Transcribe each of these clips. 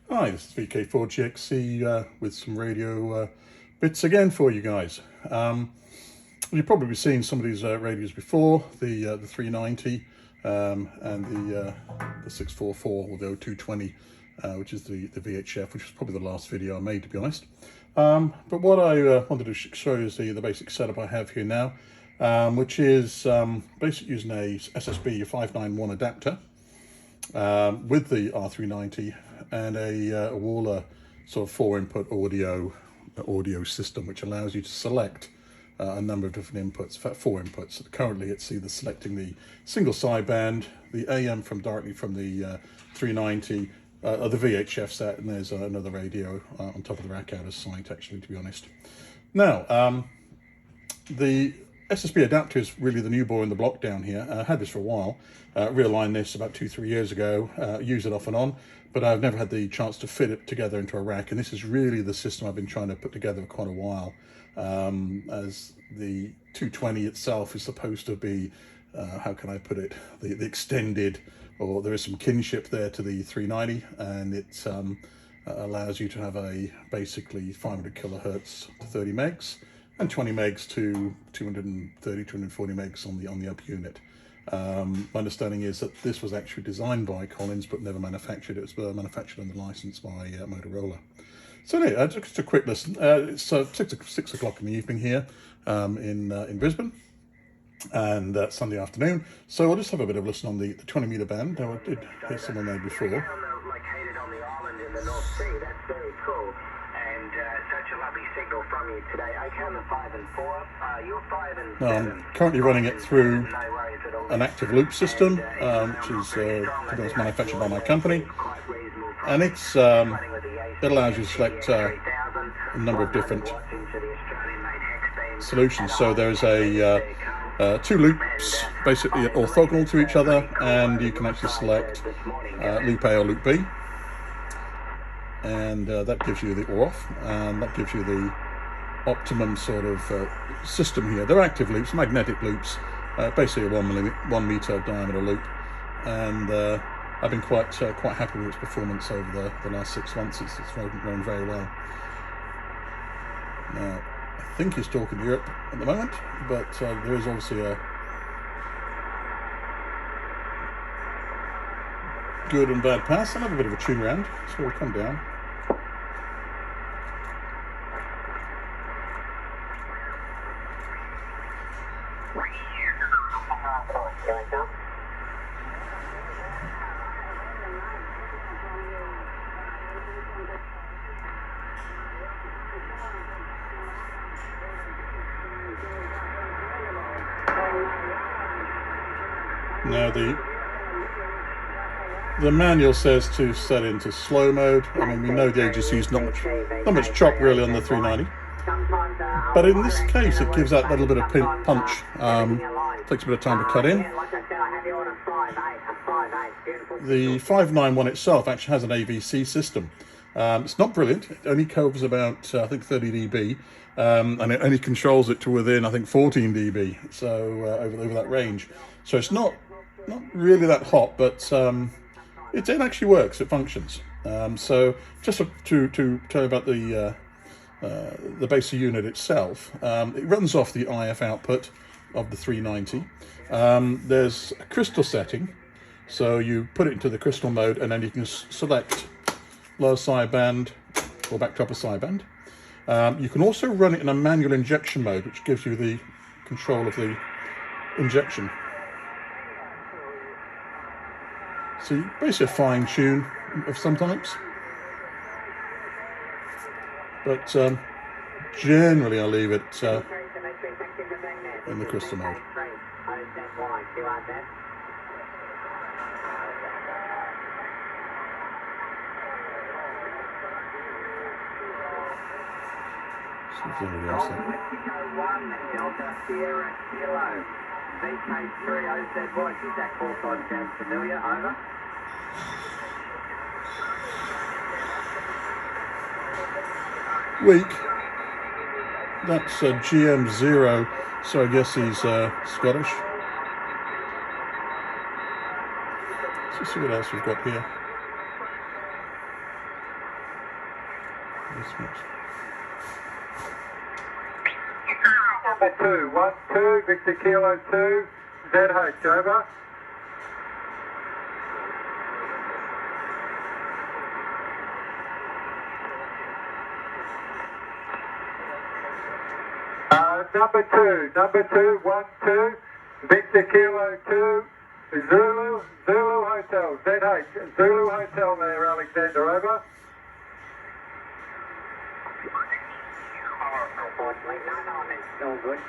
Hi, this is VK4GXC with some radio bits again for you guys. You've probably seen some of these radios before, the 390 and the 644 or the 220, which is the VHF, which was probably the last video I made, to be honest. But what I wanted to show you is the basic setup I have here now, which is basically using a SSB 591 adapter with the R390 and a Wohler sort of 4-input audio system, which allows you to select a number of different inputs, in fact 4 inputs. Currently it's either selecting the single sideband, the AM directly from the 390, or the VHF set, and there's another radio on top of the rack out of sight, actually, to be honest. Now, the SSB adapter is really the new boy in the block down here. I had this for a while, realigned this about 2-3 years ago, use it off and on, but I've never had the chance to fit it together into a rack, and this is really the system I've been trying to put together for quite a while, as the 220 itself is supposed to be, how can I put it, the extended, or there is some kinship there to the 390, and it allows you to have a basically 500 kilohertz to 30 megs, and 20 megs to 230, 240 megs on the up unit. My understanding is that this was actually designed by Collins but never manufactured. It was manufactured under license by Motorola. So anyway, just a quick listen. It's 6 o'clock in the evening here in Brisbane, and Sunday afternoon. So I'll just have a bit of a listen on the 20 meter band. Now, I did hear someone there before. Located on the island in the North Sea, that's very cool. And such a lovely signal from you today. Okay, on the 5 and 4, you're 5 and 7. I'm currently running it through an active loop system, which is manufactured by my company, and it allows you to select a number of different solutions. So there's two loops basically orthogonal to each other, and you can actually select loop A or loop B, and that gives you the or off, and that gives you the optimum sort of system here. They're active loops, magnetic loops, basically a 1 meter diameter loop, and I've been quite happy with its performance over the last 6 months. It's run very well. Now, I think he's talking Europe at the moment, but there is obviously a good and bad pass. I'll have a bit of a tune round, so we'll come down. Now the manual says to set into slow mode. I mean, we know the AGC's not much chop really on the 390, but in this case it gives that little bit of punch. Takes a bit of time to cut in. The 591 itself actually has an AVC system. It's not brilliant. It only covers about I think 30 dB, and it only controls it to within I think 14 dB. So over that range. So it's not really that hot, but it actually works. It functions. So just to tell you about the basic unit itself, it runs off the IF output of the 390. There's a crystal setting, so you put it into the crystal mode, and then you can select lower sideband or back to upper sideband. You can also run it in a manual injection mode, which gives you the control of the injection. So you basically fine tune of some types, but generally I leave it in the crystal mode. See if there's anybody else there. VK30ZY, is that call sign sounds familiar? Over. Weak. That's GM0, so I guess he's Scottish. Let's see what else we've got here. Number 2, 1, 2, Victor Kilo 2, ZH, over. Number 2, 1, 2, Victor Kilo 2, Zulu Hotel, ZH, Zulu Hotel there, Alexander, over. Unfortunately, no, it's all good.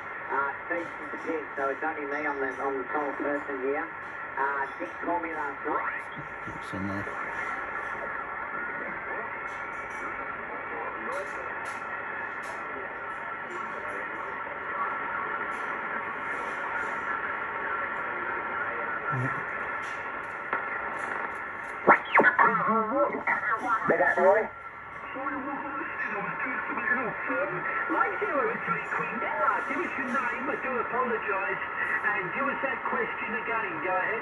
Station's big, so it's only me, I'm the sole person here. Dick called me last night. Say that, Roy? Like 083 Queen, give us your name, I do apologise, and give us that question again, go ahead.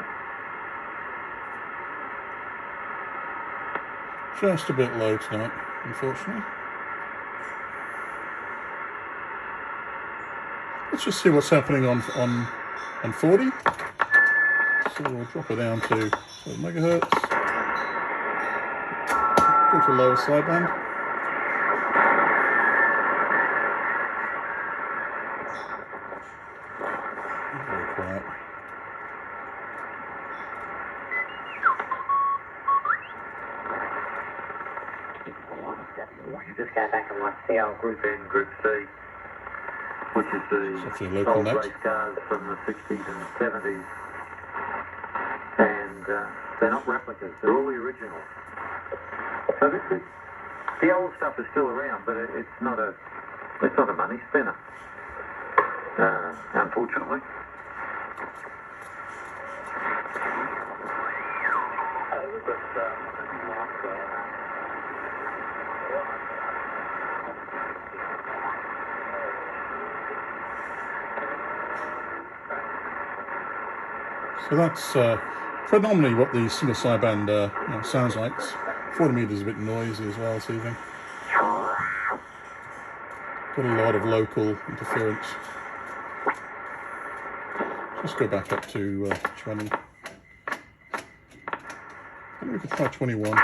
Just a bit low tonight, unfortunately. Let's just see what's happening on 40. So we'll drop it down to 7 megahertz. Go to lower sideband. Very quiet. Just go back and watch the old Group N, Group C, which is the old race cars from the 60s and 70s. And they're not replicas, they're all the originals. So the old stuff is still around, but it's not a money spinner, unfortunately. So that's predominantly what the single sideband sounds like. 40 meters is a bit noisy as well this evening. Got a lot of local interference. Just go back up to 20. Maybe we could try 21.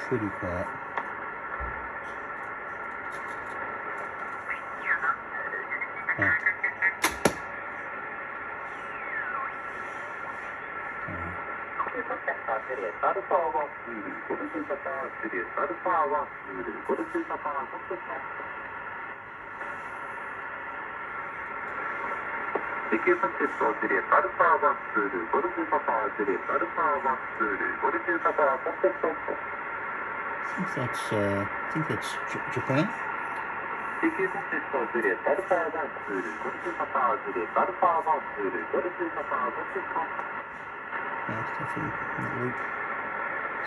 Pretty quiet. I think that's Japan. Yeah, it's definitely not loop.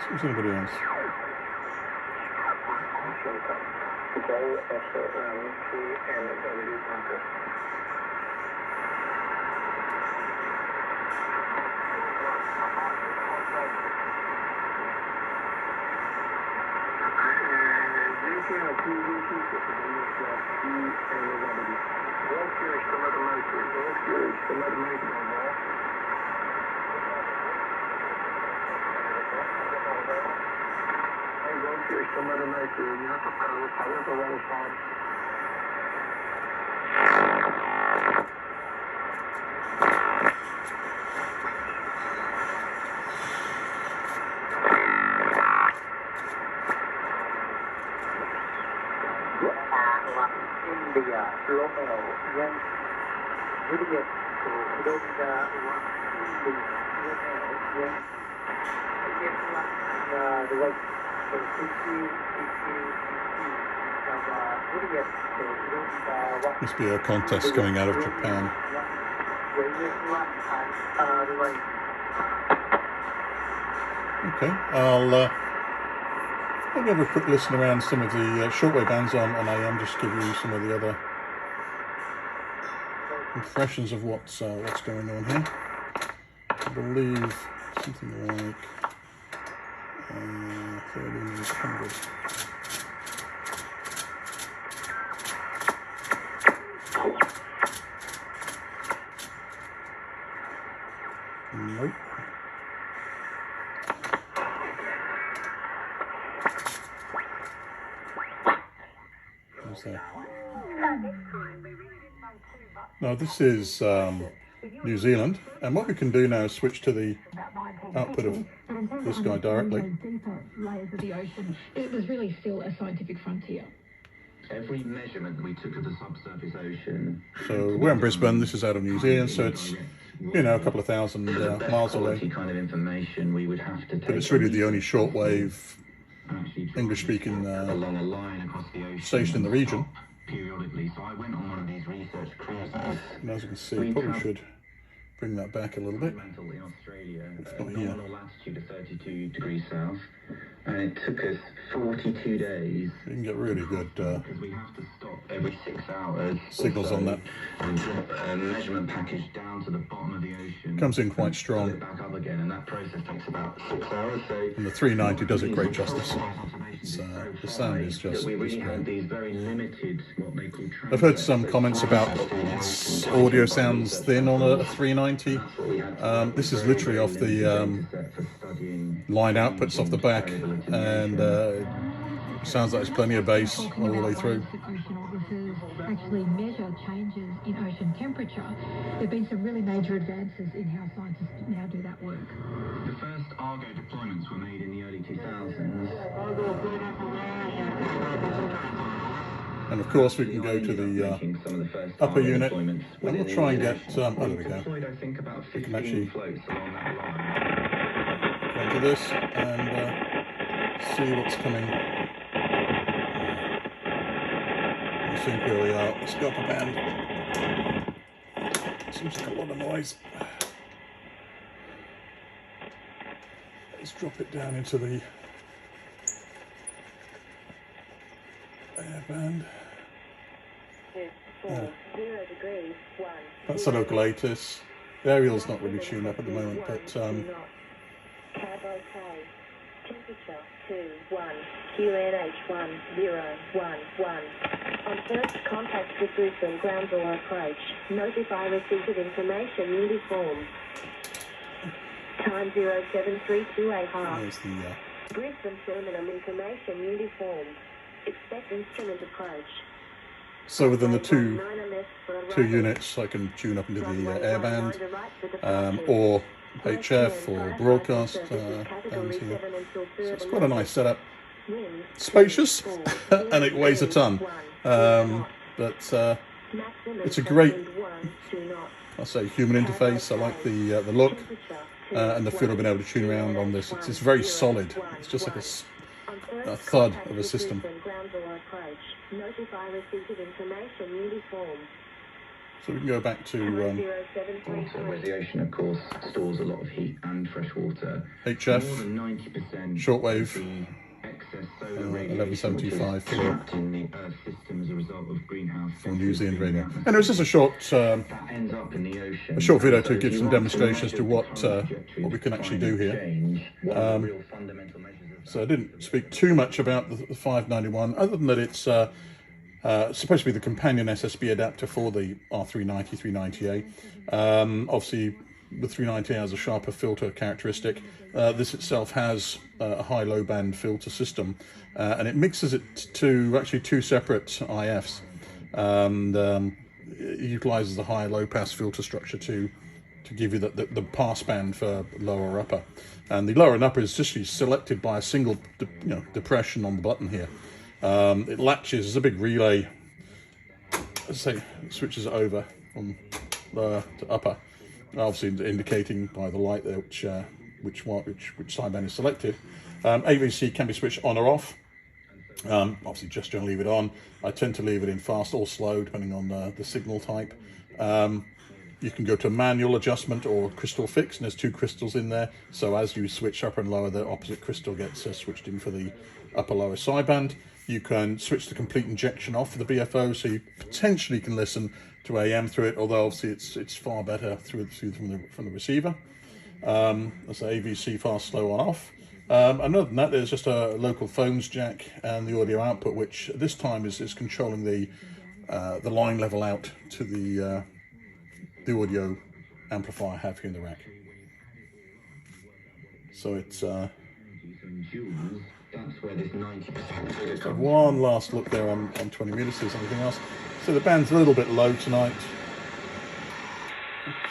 See if there's anybody else. India, Romeo, Yankee, Juliet, Florida, the right, Must be a contest coming out of Japan. Okay, I'll give a quick listen around some of the shortwave bands on AM, just give you some of the other impressions of what's going on here. I believe something like 1300. Nope. What's that? Now this is New Zealand, and what we can do now is switch to the output of this guy directly. Deeper layers of the ocean. It was really still a scientific frontier. Every measurement that we took of the subsurface ocean. So we're in Brisbane. This is out of New Zealand, so it's, you know, a couple of thousand miles away. Kind of information we would have to take, but it's really the only shortwave English-speaking along a line across the ocean station in the region. Periodically, so I went on one of these research cruises. And as you can see, probably should bring that back a little bit. In Australia, Not here. nominal latitude of 32 degrees south, and it took us 42 days. You can get really good Because we have to stop every 6 hours. signals on that. And drop a measurement package down to the bottom of the ocean. Comes in quite Pull strong. it back up again, and that process takes about 6 hours. So And the 390 does it great justice. It's, the sound is just we really have great. these very limited, what they call I've heard some comments about its audio sounds thin on a 390. This is literally off the line outputs off the back, and sounds like there's plenty of bass all the way through. Oceanographers actually measure changes in ocean temperature. There have been some really major advances in how scientists now do that work. The first Argo deployments were made in the early 2000s. And of course we can go to the upper unit, and we'll try and get, oh there we go, we can actually go to this and see what's coming. I think here we are, let's go up a band. Seems like a lot of noise. Let's drop it down into the Airband. That's the local ATIS. The aerial's not really tuned up at the moment, but Temperature 21, QNH 1011. On first contact with Brisbane ground or approach, notify receipt of information uniform. Time 0732 there's the Brisbane terminal information uniform. Expect instrument approach. so within the two units I can tune up into the Airband or HF or broadcast down here. So it's quite a nice setup. Spacious and it weighs a ton, but it's a great, I'll say, human interface. I like the look and the feel of being able to tune around on this. It's very solid. It's just like a thud of a system. So we can go back to where the ocean, of course, stores a lot of heat and fresh water. HF, More than 90% shortwave, of the excess solar 1175 for trapped in the Earth system as a result of greenhouse New Zealand radio. And it was just a short that ends up in the ocean. a short video to give some demonstrations to what we can actually do here. So I didn't speak too much about the 591, other than that it's supposed to be the companion SSB adapter for the R390, 390A. Obviously, the 390 has a sharper filter characteristic. This itself has a high-low band filter system, and it mixes it to actually two separate IFs, and it utilizes the high-low pass filter structure to give you the pass band for lower upper. And the lower and upper is just selected by a single depression on the button here. It latches, there's a big relay, let's say, switches it over from lower to upper, obviously indicating by the light there which sideband is selected. AVC can be switched on or off. Obviously just don't leave it on. I tend to leave it in fast or slow depending on the signal type. You can go to manual adjustment or crystal fix, and there's two crystals in there, so as you switch upper and lower, the opposite crystal gets switched in for the upper lower sideband. You can switch the complete injection off for the BFO, so you potentially can listen to AM through it, although obviously it's far better through from the receiver. That's AVC fast, slow on off. And other than that, there's just a local phones jack and the audio output, which this time is controlling the line level out to the audio amplifier I have here in the rack. So it's one last look there on 20 meters. There's anything else? So the band's a little bit low tonight.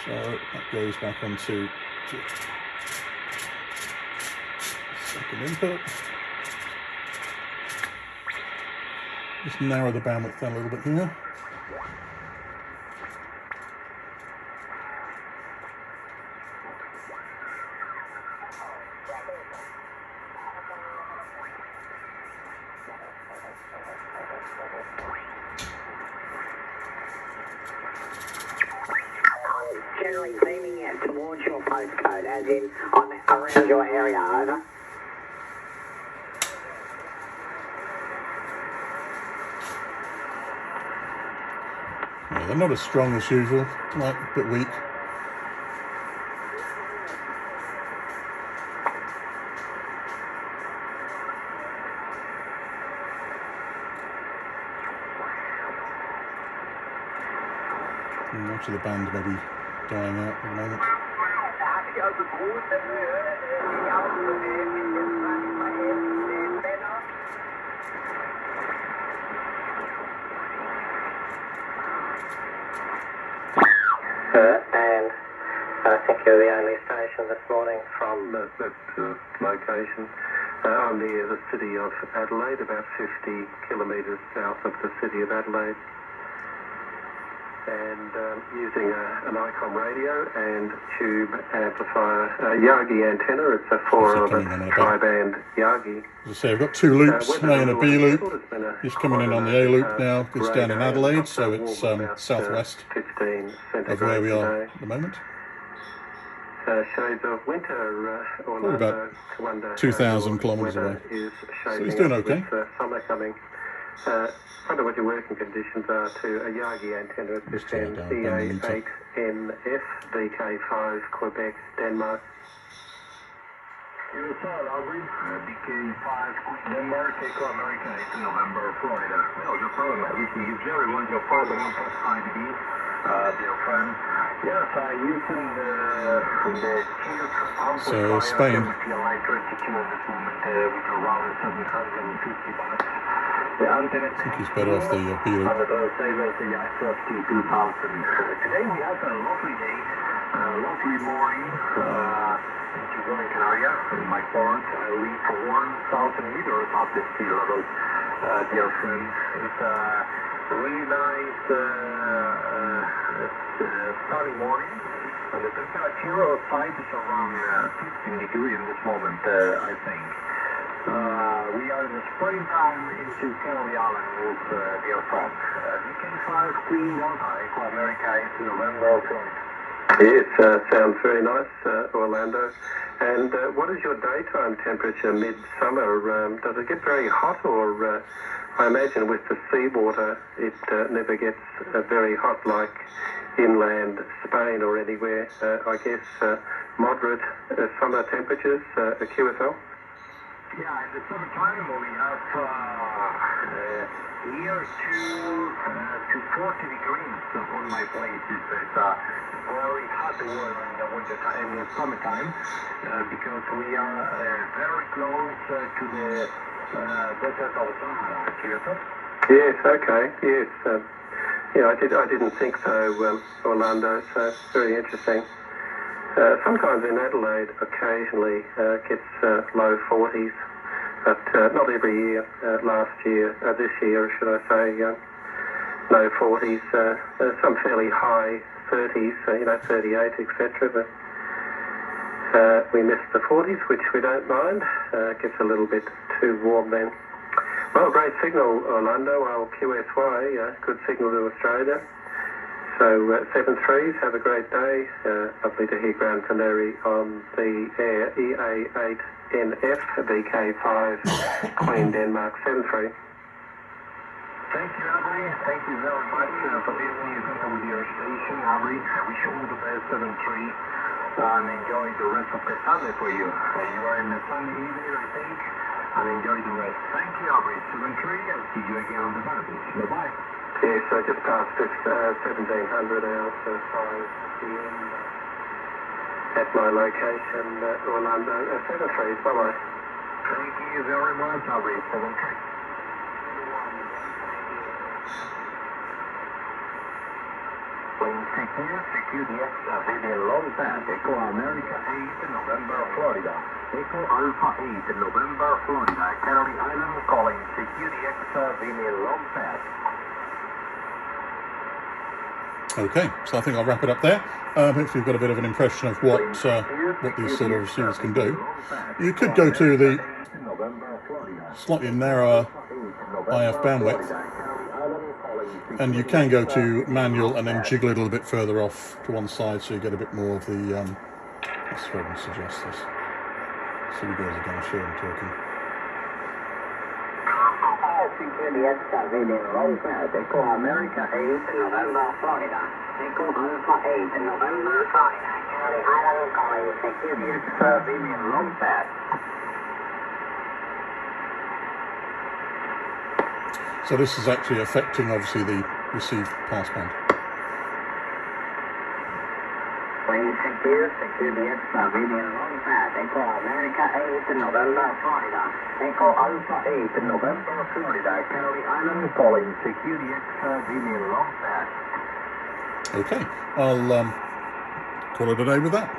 So that goes back onto second input. Just narrow the bandwidth down a little bit here. Generally beaming out towards your postcode, as in around your area, over. Yeah, they're not as strong as usual, like a bit weak. Much of the band maybe dying out at the moment. And I think you're the only station this morning from that location. I'm near the city of Adelaide, about 50 kilometres south of the city of Adelaide. And using an ICOM radio and tube amplifier, Yagi antenna. It's a 4-orbit tri-band Yagi. As I say, I've got two loops, an A and a B loop. He's coming in on the A loop now. It's down in Adelaide, so it's southwest of where we are at the moment. Shades of winter, Probably about 2,000 kilometres away. So he's doing okay. Summer coming. Wonder what your working conditions are to a Yagi antenna at this end, EA8NF, VK5, Quebec, Denmark. USR, Aubrey, BK5, Denmark, Echo America, 8 November, Florida. No, no problem. Everything is very well. Your father wants us IDB, dear friend. Yes, using the So Spain. the electricity at this moment with around 750 watts. The antenna I think he's better off the B loop. and the sailors, the I-30 2000. Today we have a lovely day, lovely morning. In Gran area, in my pond, I live for 1,000 meters up the sea level, dear friends. It's a really nice sunny morning, and the temperature outside is around 15 degrees in this moment, I think. We are in the springtime into Kennedy Island, dear friends. VK5 Queen Delta, Echo America, 8 November, Florida. Yes, sounds very nice, Orlando. And what is your daytime temperature midsummer? Does it get very hot, or I imagine with the seawater it never gets very hot like inland Spain or anywhere? I guess moderate summer temperatures, QSL? Yeah, in the summertime we have near to 40 degrees on my place. It's very hot weather in the winter time, in the summertime, because we are very close to the desert of Sahara. Yes, okay, yes. Yeah, I didn't think so, Orlando, so very interesting. Sometimes in Adelaide, occasionally gets low 40s, but not every year. This year, should I say, low 40s, some fairly high 30s, 38, etc. But we missed the 40s, which we don't mind. Gets a little bit too warm then. Well, great signal, Orlando. I'll QSY, good signal to Australia. So 7-3s, have a great day. Lovely to hear Gran Canary on the air. EA8NF, VK5, Queen Denmark, 7-3. Thank you, Aubrey. Thank you very much for being with your station, Aubrey. I wish you all the best, 7-3, and enjoy the rest of the Sunday for you. You are in the sunny evening, I think, and enjoy the rest. Thank you, Aubrey. 7-3, I'll see you again on the vantage. Bye-bye. Yes, so just past 1700 hours, so 5 p.m. At my location, Orlando, 7-3, bye-bye. Thank you very much, Aubrey. 7-3. Secure the XV long path, Echo America 8, November, Florida. Echo Alpha 8, November, Florida. Canary Island calling, secure the XV long path. Okay, so I think I'll wrap it up there. Hopefully you've got a bit of an impression of what these sort of receivers can do. You could go to the slightly narrower IF bandwidth, and you can go to manual and then jiggle it a little bit further off to one side so you get a bit more of the, let's go and suggest this. So you guys are going to show them talking. Secure the XV long path, Echo America 8, November, Florida. Echo Alpha 8, November, Florida. Canary Island calling, secure the XV long path. So this is actually affecting, obviously, the received passband. Plane secure the XV long path, Echo America 8, November, Florida. Echo Alpha 8, November, Florida. Canary Island calling, secure the XV long path. Okay, I'll call it a day with that.